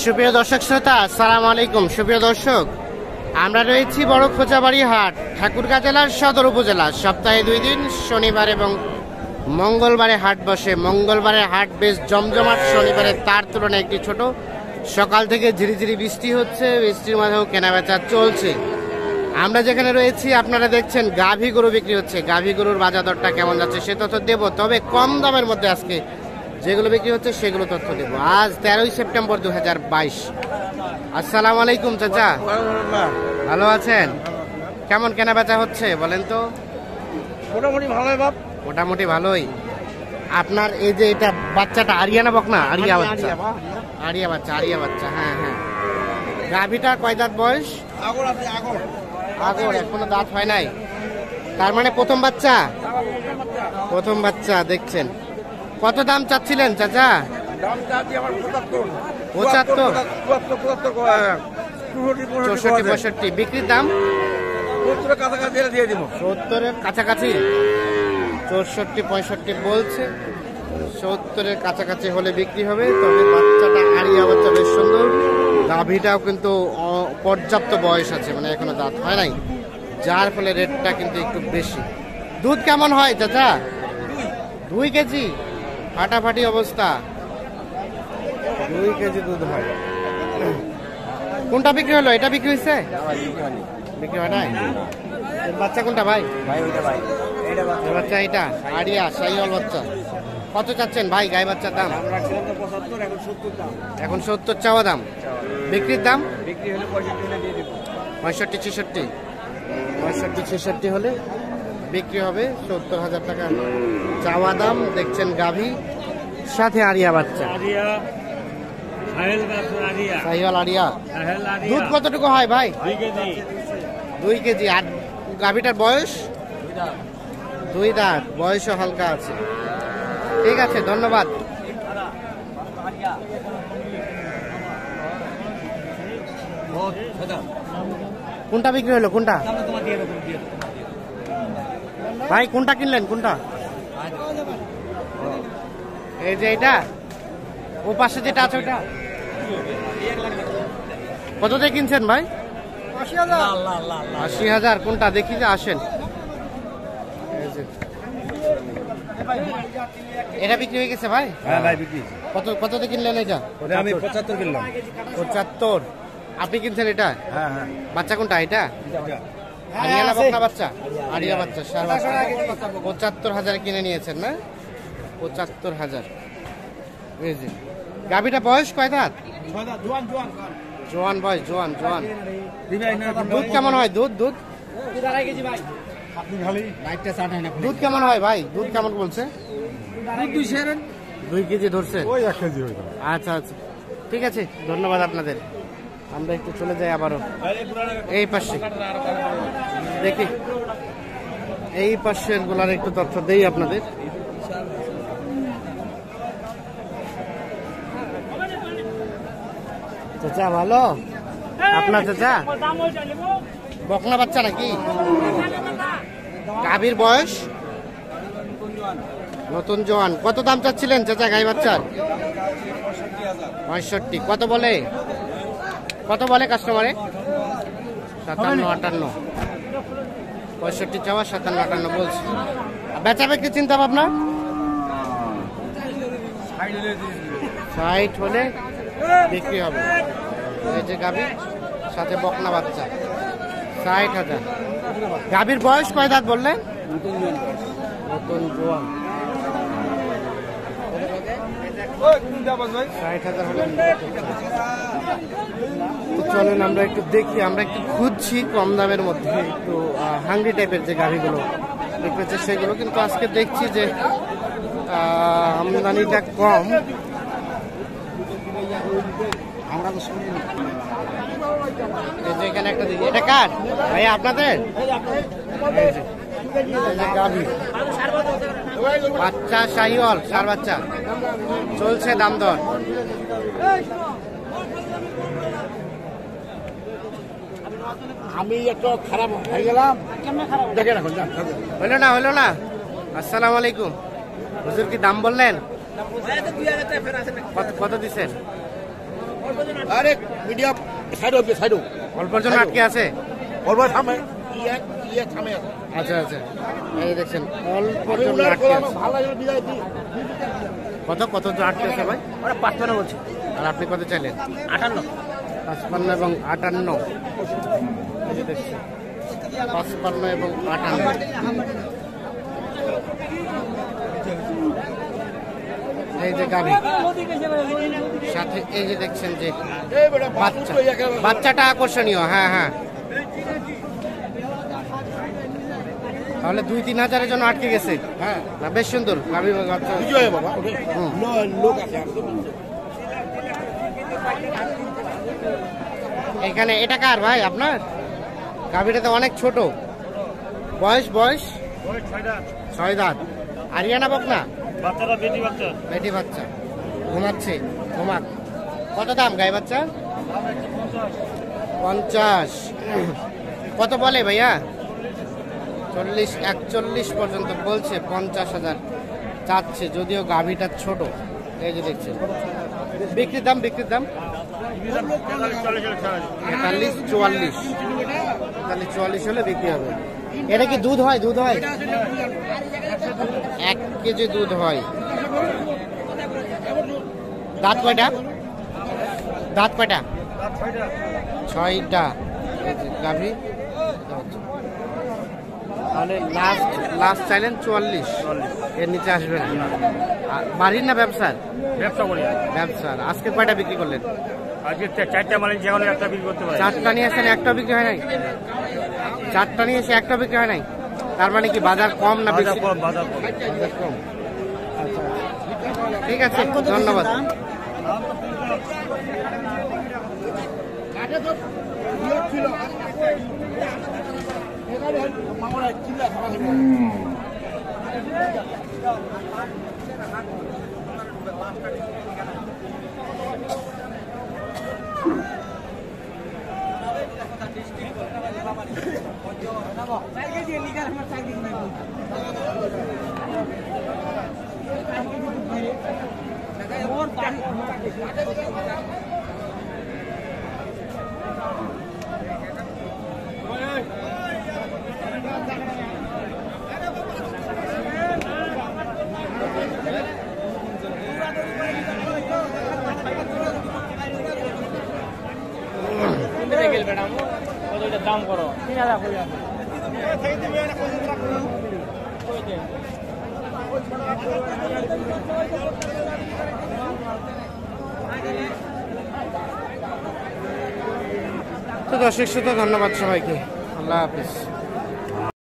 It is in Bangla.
সুপ্রিয় দর্শক শ্রোতা, আসসালামু আলাইকুম। সুপ্রিয় দর্শক, আমরা রয়েছি বড় খোঁচাবাড়ি হাট, ঠাকুরগাঁ জেলার সদর উপজেলা। সপ্তাহে 2 দিন শনিবার এবং মঙ্গলবারে হাট বসে। মঙ্গলবারে হাট বেশ জমজমাট, শনিবারে তার তুলনায় একটি ছোট। সকাল থেকে ঝিরিঝিরি বৃষ্টি হচ্ছে, বৃষ্টির মাঝেও কেনাবেচা চলছে। আমরা যেখানে রয়েছি আপনারা দেখছেন গাভী গরু বিক্রি হচ্ছে। গাভী গরুর বাজার দরটা কেমন যাচ্ছে সে তথ্য দেবো, তবে কম দামের মধ্যে আজকে যেগুলো বিক্রি হচ্ছে সেগুলো তথ্য দেবো। আজ 13ই সেপ্টেম্বর 2022। আসসালামু আলাইকুম চাচা, ভালো আছেন? কেমন কেনা বেচা হচ্ছে বলেন তো? মোটামুটি ভালোই বাপ, মোটামুটি ভালোই। আপনার এই যে এটা বাচ্চাটা আরিয়া না বকনা? আরিয়া বাচ্চা, আরিয়া বাচ্চা, আরিয়া বাচ্চা। হ্যাঁ হ্যাঁ। গাভীটা কয় দাঁত বয়স? আগর আছে, আগর আগর, এখনো দাঁত হয় নাই। তার মানে প্রথম বাচ্চা? প্রথম বাচ্চা। দেখছেন কত দাম চাচ্ছিলেন চাচা? দাম চাচ্ছি আমার 75 75 64 75 65। বিক্রির দাম 70 কাছাকাছি দিয়ে দিব। 70-এর কাছাকাছি। 64 65 বলছে। 70-এর কাছাকাছি হলে বিক্রি হবে। তবে বাচ্চাটা আরিয়া বাচ্চা, বেশ সুন্দর। গাভীটাও কিন্তু পর্যাপ্ত বয়স আছে, মানে এখনো দাঁত হয় নাই, যার ফলে রেটটা কিন্তু একটু বেশি। দুধ কেমন হয় চাচা? 2 কেজি। ফাটাফাটি অবস্থা, 2 কেজি দুধ হয়। কোনটা বিক্রি হলো? এটা বিক্রি হয়েছে? বিক্রি হয় নাই। বাচ্চা কোনটা ভাই? এই বাচ্চা এটা আরিয়া শাহিওয়াল বাচ্চা। কত চাচ্ছেন ভাই গাই বাচ্চার দাম? এখন 70 চাওয়া দাম। বিক্রির দাম? 65 66। 65 66 হলে বিক্রি হবে। 70,000 টাকা চাওয়া দাম। দেখছেন গাভী, সাথে আরিয়া বাচ্চা, শাহিওয়াল আরিয়া। দুধ কতটুকু হয় ভাই? 2 কেজি। আর গাভীটার বয়স? 2 দাঁত। বয়সও হালকা আছে। ঠিক আছে, ধন্যবাদ। কোনটা বিক্রি হলো? কোনটা ভাই? কোনটা কিনলেন? কোনটা? এই যে এটা, ও পাশে যেটা আছে ওটা। কত দিয়ে কিনছেন ভাই? 80,000। কোনটা দেখি যে, আসেন। এটা বিক্রি হয়ে গেছে ভাই? হ্যাঁ ভাই, বিক্রি। কত দিয়ে কিনলেন এটা? আমি 75 কিনলাম। 75। আপনি কিনছেন এটা? হ্যাঁ হ্ঁ। বাচ্চা কোনটা এটা? আরিয়া না বকনা বাচ্চা? আরিয়া বাচ্চা। 75,000 কিনে নিয়েছেন না? 75,000। এই যে গাভীটা বয়স কয় দাঁত? জোয়ান বয়স, জোয়ান। দুধ কেমন হয়? দুধ দুধ দুধ কেমন হয় ভাই? দুধ কেমন বলছে? 2 কেজি ধরছে। আচ্ছা আচ্ছা, ঠিক আছে, ধন্যবাদ আপনাদের। আমরা একটু চলে যাই আবারও এই পাশে, দেখি এই পাশের গুলার একটু তথ্য দেই আপনাদের। চাচা ভালো? আপনার চাচা বকনা বাচ্চা নাকি? গাভীর বয়স? নতুন জোয়ান। কত দাম চাচ্ছিলেন চাচা গাই বাচ্চার? 65। কত বলে? কত বলে কাস্টমারে? 57 58। 65 চাওয়া, 57 58 বলছে। বেচা বিক্রি চিন্তা ভাবনা? 60 হলে বিক্রি হবে। এই যে গাভী, সাথে বকনা বাচ্চা, 60,000। গাভীর বয়স কয় দাঁত বললেন? নতুন জোয়ান। 60,000 হলে চলেন আমরা একটু দেখি। আমরা একটু খুঁজছি কম দামের মধ্যে, একটু হাঙ্গরি টাইপের যে গাভীগুলো বিক্রি হচ্ছে সেগুলো। কিন্তু আজকে দেখছি যে আমদানিটা কম। আমরা তো শুনি এখানে একটা দেখি। এটা কার ভাই? আপনাদের? গাভী বাচ্চা শাহিওয়াল, 4 বাচ্চা। চলছে দাম দর। আমি একটু খারাপ হয়ে গেলাম, দেখে রাখুন। হইলো না। আসসালামু আলাইকুম। হুজুর কি দাম বললেন? কত দিচ্ছেন? আরে মিডিয়াম সাইড হবে সাইড অল্পর জন্য আটকে আছে। অল্প থামে ইয়ে থামে আচ্ছা আচ্ছা, এই দেখছেন অল্পর আমি জন্য উনার আটকে করলাম আছে। ভালো লাগলো বিদায় দিই কত কত জন্য আটকে আছে ভাই? ওরা 55 বলছে আর আপনি কত চাইলেন? 58 55 এবং 58। এই যে দেখছেন 55 এবং 58। এই যে গাভী সাথে এই যে দেখছেন যে এই বেটা বাচ্চা, বাচ্চাটা আকর্ষণীয়। হ্যাঁ হ্যাঁ, তাহলে 2-3 হাজারের জন্য আটকে গেছে। হ্যাঁ না বেশ সুন্দর গাভী বাচ্চা। বিজয় বাবা হুম। লোক আছে এখানে এটা কার ভাই আপনার? গাভীটা তো অনেক ছোট। বয়স বয়স 6 দাঁত। আরিয়ানা বকনা? বাচ্চাটা বেটি বাচ্চা ঘুমাচ্ছে, ঘুমাক। কত দাম গাই বাচ্চা? 50। কত বলে ভাইয়া? 40-41 পর্যন্ত বলছে। 50,000 চাচ্ছে, যদিও গাভীটা ছোট। এই যে দেখছেন বিক্রির দাম, বিক্রির দাম 43-44 হলে বিক্রি হবে। এটা কি দুধ হয়? দুধ হয় 1 কেজি দুধ হয়। দাঁত কয়টা? দাঁত কয়টা? 6টা। গাভী তাহলে লাস্ট চাইলেন 44, এর নিচে আসবে না। আর বাড়ির না ব্যবসার? ব্যবসা করি ব্যবসার। আজকে কয়টা বিক্রি করলেন? আজকে 4টা মানে যে কোনো একটা বিক্রি করতে পারি। 4টা নিয়ে আসেন, একটা বিক্রি হয় নাই? 4টা নিয়ে এসে একটা বিক্রি হয় নাই, তার মানে কি বাজার কম না বেশি? বাজার কম। বাজার কম। আচ্ছা, ঠিক আছে, ধন্যবাদ। দাম করো 3000 তো দর্শক শ্রোতা, ধন্যবাদ সবাইকে। আল্লাহ হাফিজ।